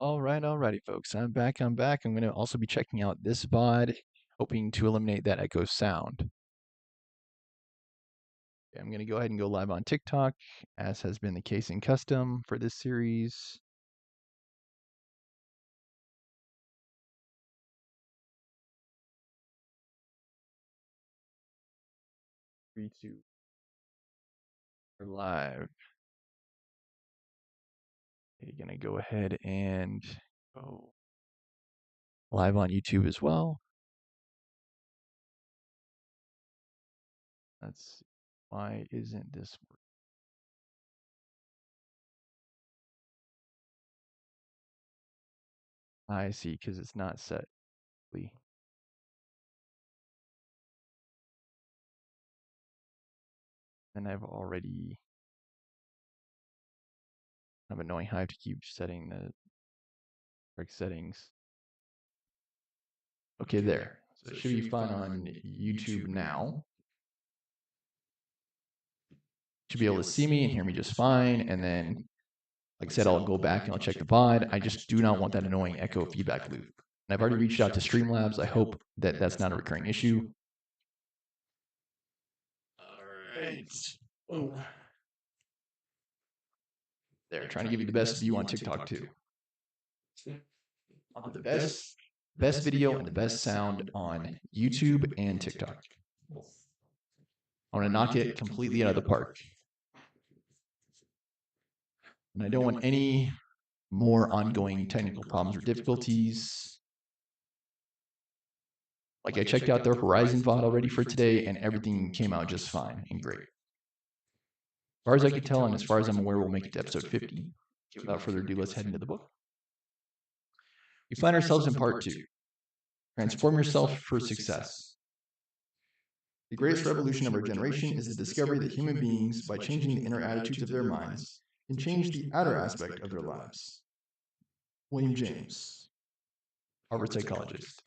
Alrighty, folks. I'm back. I'm going to also be checking out this VOD, hoping to eliminate that echo sound. Okay, I'm going to go ahead and go live on TikTok, as has been the case in custom for this series. 3, 2, we're live. Okay, going to go ahead and go live on YouTube as well. Let's see. Why isn't this working? I see, because it's not set. And I'm annoying how I have to keep setting the correct settings. Okay, there. So it should be fun on YouTube now. Should be able to see me and hear me just fine. And then, like I said, I'll go back and I'll check the VOD. I just do not want that annoying echo feedback loop. And I've already reached out to Streamlabs. I hope that that's not a recurring issue. All right. Oh. There, trying to give you the best view on TikTok too. I'll do the best video and the best sound on YouTube and TikTok. I want to knock it completely out of the park. And I don't want any more ongoing technical problems or difficulties. Like I checked out their Horizon VOD already for today, and everything came out just fine and great. As far as I could tell, and as far as I'm aware, we'll make it to episode 50. Without further ado, let's head into the book. We find ourselves in part 2. Transform yourself for success. The greatest revolution of our generation is the discovery that human beings, by changing the inner attitudes of their minds, can change the outer aspect of their lives. William James, Harvard psychologist.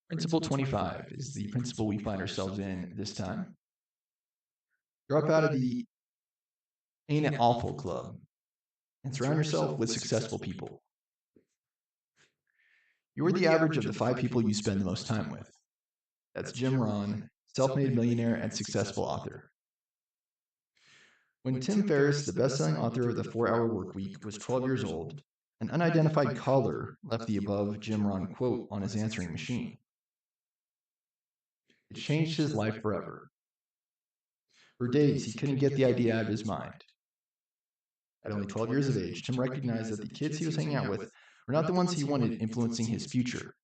Principle 25 is the principle we find ourselves in this time. Drop out of the Ain't It Awful Club and surround yourself with successful people. You are the average of the 5 people you spend the most time with. That's Jim Rohn, self-made millionaire and successful author. When Tim Ferriss, the best-selling author of the 4-Hour Workweek, was 12 years old, an unidentified caller left the above Jim Rohn quote on his answering machine. It changed his life forever. For days, he couldn't get the idea out of his mind. At only 12 years of age, Tim recognized that the kids he was hanging out with were not the ones he wanted influencing his future.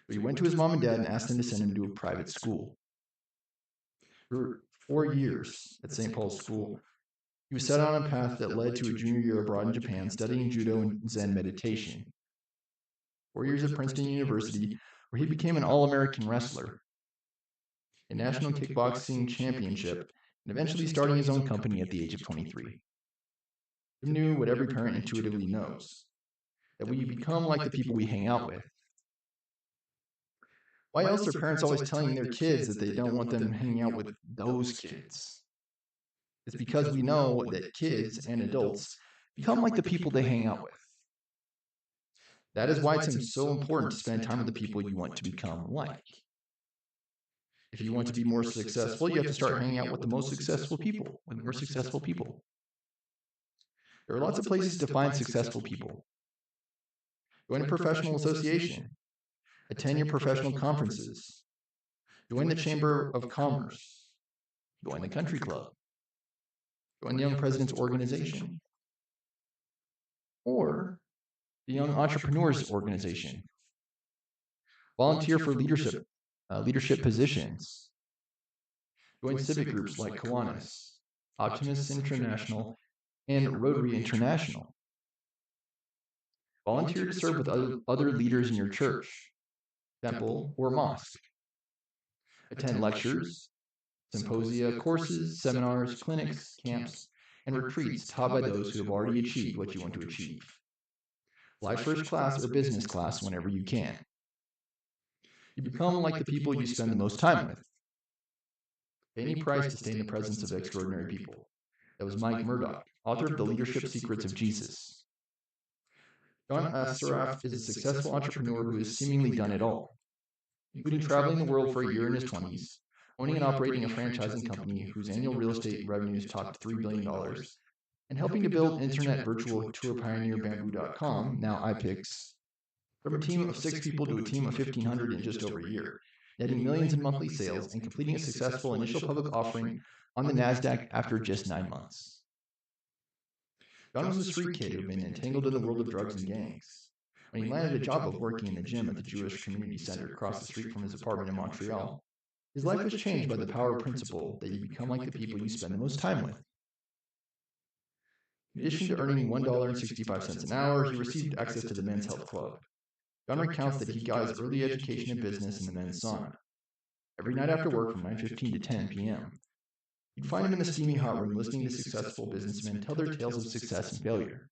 But he went to his mom and dad and asked them to send him to a private school. For 4 years at St. Paul's School, he was set on a path that led to a junior year abroad in Japan studying judo and Zen meditation. 4 years at Princeton University, where he became an all-American wrestler, a national kickboxing championship, and eventually starting his own company at the age of 23. Jim knew what every parent intuitively knows, that we become like the people we hang out with. Why else are parents always telling their kids that they don't want them hanging out with those kids? It's because we know that kids and adults become like the people they hang out with. That is why it's so important to spend time with the people you want to become like. If you want to be more successful, you have to start hanging out with the most successful people, with more successful people. There are lots of places to find successful people. Join a professional association. Attend your professional conferences. Join the Chamber of Commerce. Join the Country Club. Join the Young Presidents Organization. Or the Young Entrepreneurs Organization. Volunteer for leadership positions. Join civic groups like Kiwanis, Optimists International, and Rotary International. Volunteer to serve with other leaders in your church, temple, or mosque. Attend lectures, symposia, courses, seminars, clinics, camps, and retreats taught by those who have already achieved what you want to achieve. Fly first class or business class whenever you can. You become like the people you spend the most time with. Pay any price to stay in the presence of extraordinary people. That was Mike Murdoch, author of The Leadership Secrets of Jesus. John Assaraf is a successful entrepreneur who has seemingly done it all, including traveling the world for a year in his 20s, owning and operating a franchising company whose annual real estate revenues topped $3 billion, and helping to build internet virtual tour pioneer Bamboo.com, now iPix, from a team of 6 people to a team of 1,500 in just over a year, netting millions in monthly sales and completing a successful initial public offering on the NASDAQ after just 9 months. John was a street kid who had been entangled in the world of drugs and gangs. When he landed a job of working in the gym at the Jewish Community Center across the street from his apartment in Montreal, his life was changed by the power principle that you become like the people you spend the most time with. In addition to earning $1.65 an hour, he received access to the Men's Health Club. John recounts that he got his early education in business in the men's sauna. Every night after work from 9:15 to 10 p.m., you'd find him in the steamy hot room listening to successful businessmen tell their tales of success and failure.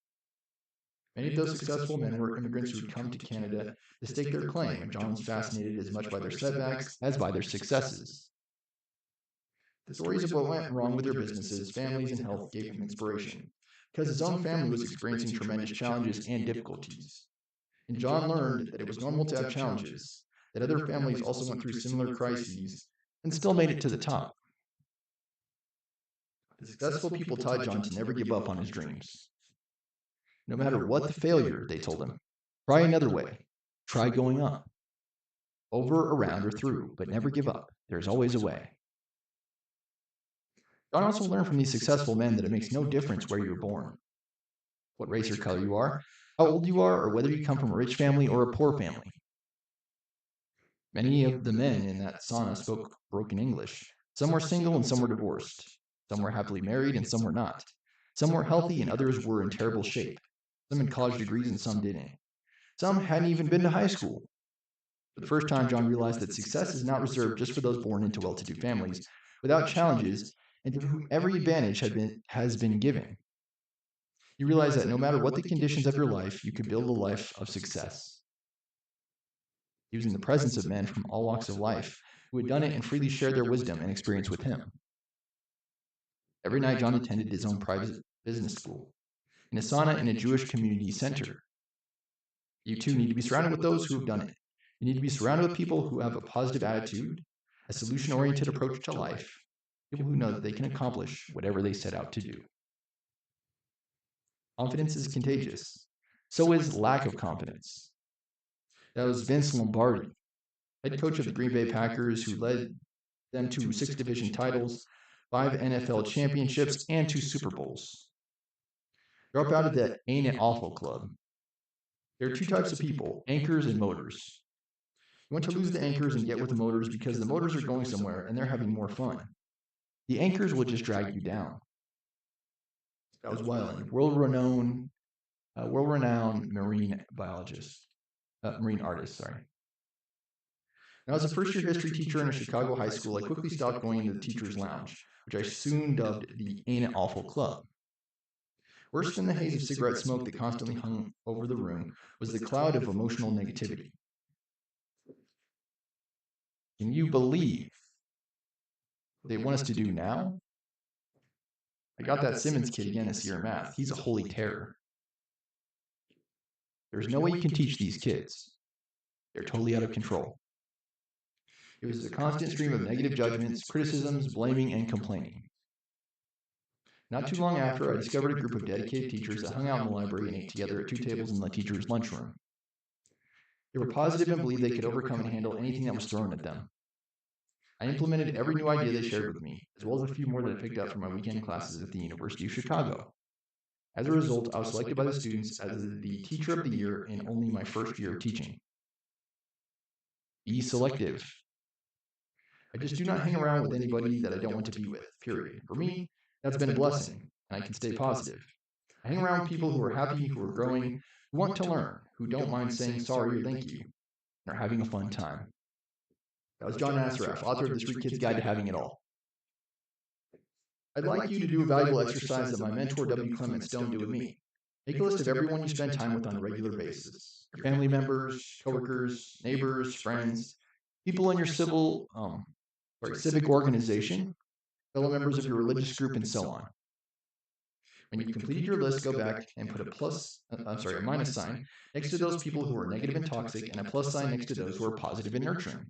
Many of those successful men were immigrants who had come to Canada to stake their claim, and John was fascinated as much by their setbacks as by their successes. The stories of what went wrong with their businesses, families, and health gave him inspiration, because his own family was experiencing tremendous challenges and difficulties. And John learned that it was normal to have challenges, that other families also went through similar crises, and still made it to the top. The successful people taught John to never give up on his dreams. No matter what the failure, they told him, try another way. Try going up. Over, around, or through, but never give up. There's always a way. John also learned from these successful men that it makes no difference where you're born, what race or color you are, how old you are, or whether you come from a rich family or a poor family. Many of the men in that sauna spoke broken English. Some were single and some were divorced. Some were happily married and some were not. Some were healthy and others were in terrible shape. Some had college degrees and some didn't. Some hadn't even been to high school. For the first time, John realized that success is not reserved just for those born into well-to-do families, without challenges, and to whom every advantage has been given. You realize that no matter what the conditions of your life, you could build a life of success. He was in the presence of men from all walks of life who had done it and freely shared their wisdom and experience with him. Every night, John attended his own private business school, in a sauna in a Jewish community center. You too need to be surrounded with those who have done it. You need to be surrounded with people who have a positive attitude, a solution-oriented approach to life, people who know that they can accomplish whatever they set out to do. Confidence is contagious. So is lack of confidence. That was Vince Lombardi, head coach of the Green Bay Packers, who led them to 6 division titles, 5 NFL championships, and 2 Super Bowls. Drop out of the Ain't It Awful Club. There are 2 types of people, anchors and motors. You want to lose the anchors and get with the motors because the motors are going somewhere and they're having more fun. The anchors will just drag you down. That was Weiland, world-renowned marine artist. Now, as a first-year history teacher in a Chicago high school, I quickly stopped going into the teacher's lounge, which I soon dubbed the Ain't It Awful Club. Worse than the haze of cigarette smoke that constantly hung over the room was the cloud of emotional negativity. Can you believe what they want us to do now? I got that Simmons kid again this year in math. He's a holy terror. There's no way you can teach these kids. They're totally out of control. It was a constant stream of negative judgments, criticisms, blaming, and complaining. Not too long after, I discovered a group of dedicated teachers that hung out in the library and ate together at 2 tables in the teacher's lunchroom. They were positive and believed they could overcome and handle anything that was thrown at them. I implemented every new idea they shared with me, as well as a few more that I picked up from my weekend classes at the University of Chicago. As a result, I was selected by the students as the Teacher of the Year in only my first year of teaching. Be selective. I just do not hang around with anybody that I don't want to be with, period. For me, that's been a blessing, and I can stay positive. I hang around people who are happy, who are growing, who want to learn, who don't mind saying sorry or thank you, and are having a fun time. That was John Assaraf, author of The Street Kid's Guide to Having It All. I'd like you to do a valuable exercise that my mentor W. Clement Stone did with me. Make a list of everyone you spend time with on a regular basis. Your family members, coworkers, neighbors, friends. people in your civic organization, fellow members of your religious group, and so on. When you've completed your list, go back and put a minus sign next to those people who are negative and toxic, and a plus sign next to those who are positive and nurturing.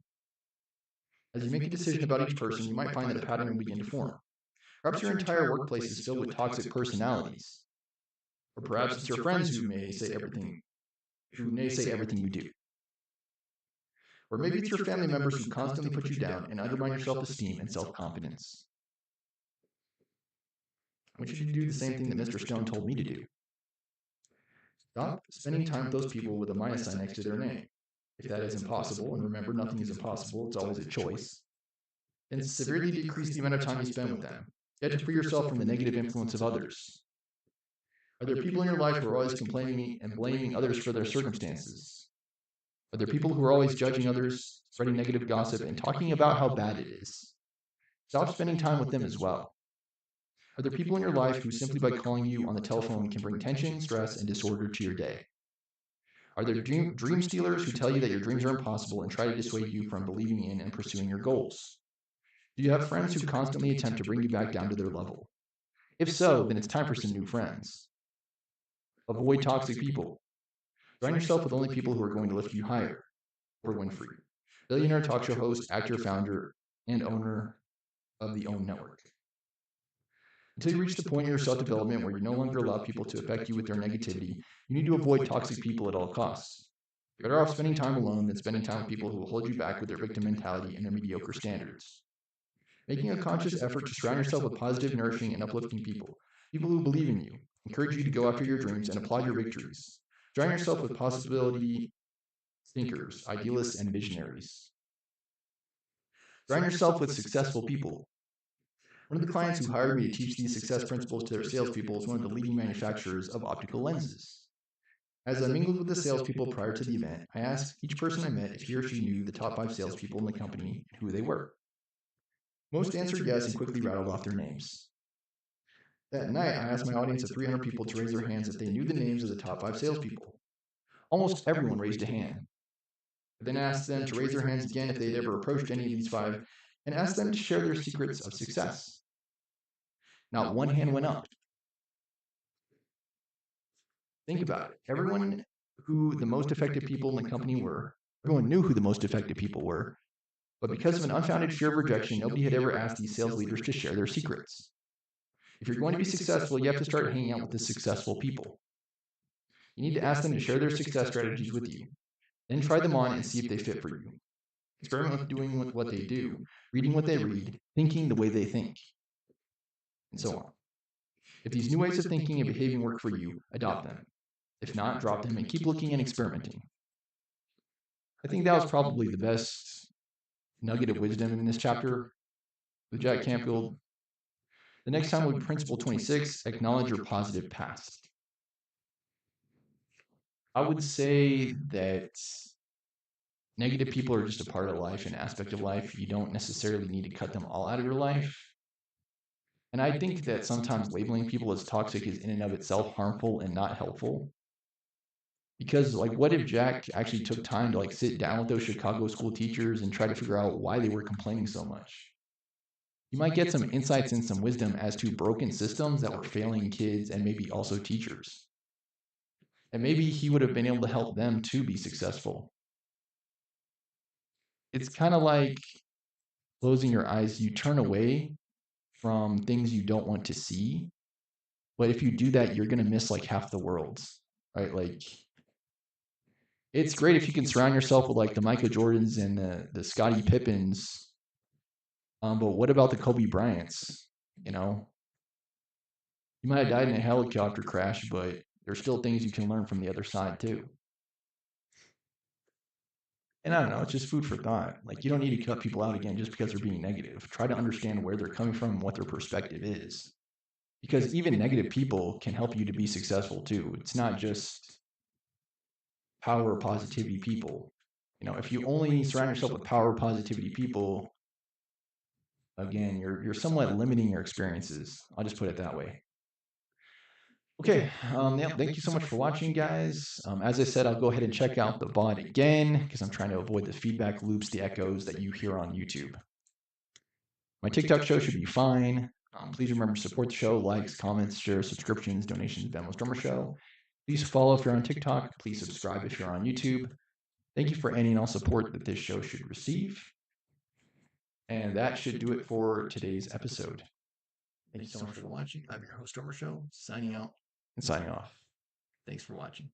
As you make a decision about each person, you might find that a pattern will begin to form. Perhaps your entire workplace is filled with toxic personalities. Or perhaps it's your friends who naysay everything you do. Or maybe it's your family members who constantly put you down and undermine your self-esteem and self-confidence. I want you to do the same thing that Mr. Stone told me to do. Stop spending time with those people with a minus sign next to their name. If that is impossible, and remember, nothing is impossible, it's always a choice, then severely decrease the amount of time you spend with them. You have to free yourself from the negative influence of others. Are there people in your life who are always complaining and blaming others for their circumstances? Are there people who are always judging others, spreading negative gossip, and talking about how bad it is? Stop spending time with them as well. Are there people in your life who simply by calling you on the telephone can bring tension, stress, and disorder to your day? Are there dream stealers who tell you that your dreams are impossible and try to dissuade you from believing in and pursuing your goals? Do you have friends who constantly attempt to bring you back down to their level? If so, then it's time for some new friends. Avoid toxic people. Surround yourself with only people who are going to lift you higher. Oprah Winfrey, billionaire talk show host, actor, founder, and owner of the OWN Network. Until you reach the point in your self-development where you no longer allow people to affect you with their negativity, you need to avoid toxic people at all costs. You're better off spending time alone than spending time with people who will hold you back with their victim mentality and their mediocre standards. Making a conscious effort to surround yourself with positive, nourishing, and uplifting people, people who believe in you, encourage you to go after your dreams, and applaud your victories. Surround yourself with possibility thinkers, idealists, and visionaries. Surround yourself with successful people. One of the clients who hired me to teach these success principles to their salespeople is one of the leading manufacturers of optical lenses. As I mingled with the salespeople prior to the event, I asked each person I met if he or she knew the top 5 salespeople in the company and who they were. Most answered yes and quickly rattled off their names. That night, I asked my audience of 300 people to raise their hands if they knew the names of the top 5 salespeople. Almost everyone raised a hand. I then asked them to raise their hands again if they'd ever approached any of these 5 and asked them to share their secrets of success. Not one hand went up. Think about it. Everyone knew who the most effective people in the company were, but because of an unfounded fear of rejection, nobody had ever asked these sales leaders to share their secrets. If you're going to be successful, you have to start hanging out with the successful people. You need to ask them to share their success strategies with you. Then try them on and see if they fit for you. Experiment with doing what they do, reading what they read, thinking the way they think, and so on. If these new ways of thinking and behaving work for you, adopt them. If not, drop them and keep looking and experimenting. I think that was probably the best nugget of wisdom in this chapter with Jack Canfield. The next time will be Principle 26, acknowledge your positive past. I would say that negative people are just a part of life, an aspect of life. You don't necessarily need to cut them all out of your life. And I think that sometimes labeling people as toxic is in and of itself harmful and not helpful. Because, like, what if Jack actually took time to, like, sit down with those Chicago school teachers and try to figure out why they were complaining so much? You might get some insights and some wisdom as to broken systems that were failing kids and maybe also teachers. And maybe he would have been able to help them to be successful. It's kind of like closing your eyes. You turn away from things you don't want to see. But if you do that, you're going to miss like half the world, right? Like, it's great if you can surround yourself with like the Michael Jordans and the Scottie Pippens. But what about the Kobe Bryants? You know, you might have died in a helicopter crash, but there's still things you can learn from the other side too. And I don't know, it's just food for thought. Like, you don't need to cut people out again just because they're being negative. Try to understand where they're coming from and what their perspective is. Because even negative people can help you to be successful too. It's not just power positivity people. You know, if you only surround yourself with power positivity people, again, you're somewhat limiting your experiences. I'll just put it that way. Okay. Yeah, thank you so much for watching, guys. As I said, I'll go ahead and check out the VOD again because I'm trying to avoid the feedback loops, the echoes that you hear on YouTube. My TikTok show should be fine. Please remember to support the show, likes, comments, shares, subscriptions, donations, Venmo's Drummer Show. Please follow if you're on TikTok. Please subscribe if you're on YouTube. Thank you for any and all support that this show should receive. And that should do it for today's episode. Thank you so much for watching. I'm your host, Drummer Show, signing out and signing off. Thanks for watching.